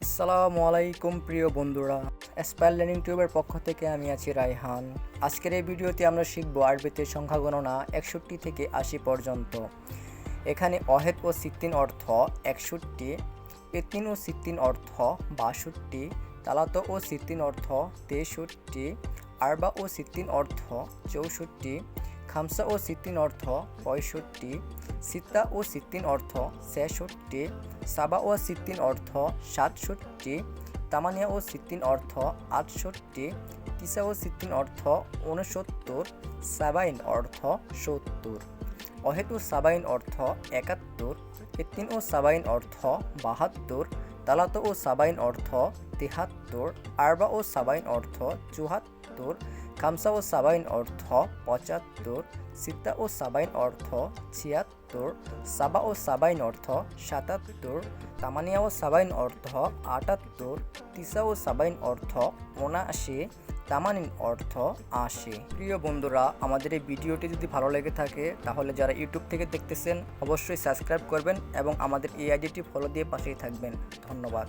আসসালামু আলাইকুম প্রিয় বন্ধুরা, স্পাইল লার্নিং টিউবের পক্ষ থেকে আমি আছি রায়হান। আজকের এই ভিডিওতে আমরা শিখব আরবিতে সংখ্যা গণনা 61 থেকে 80 পর্যন্ত। এখানে অহেদ ও সিত্তিন অর্থ 61, পেতিন ও সিত্তিন অর্থ 62, তালাত ও সিত্তিন অর্থ 63, আরবা ও সিত্তিন অর্থ 64, খামসা ও সিত্তিন অর্থ 65, সিত্তা ও সিত্তিন অর্থ 66, সাবা ও সিত্তিন অর্থ 67, তামানিয়া ও সিত্তিন অর্থ 68, তিসা ও সিত্তিন অর্থ 69, সাবাইন অর্থ 70, অহেদ ও সাবাইন অর্থ 71, পেতিন ও সাবাইন অর্থ 72, তালাত ও সাবাইন অর্থ 73, আরবা ও সাবাইন অর্থ 74, খামসা ও সাবাইন অর্থ 75, সিত্তা ও সাবাইন অর্থ 76, সাবা ও সাবাইন অর্থ 77, তামানিয়া ও সাবাইন অর্থ 78, তিসা ও সাবাইন অর্থ 79, তামানিন অর্থ 80। প্রিয় বন্ধুরা, আমাদের এই ভিডিওটি যদি ভালো লেগে থাকে তাহলে যারা ইউটিউব থেকে দেখতেছেন অবশ্যই সাবস্ক্রাইব করবেন এবং আমাদের এই আইডিটি ফলো দিয়ে পাশেই থাকবেন। ধন্যবাদ।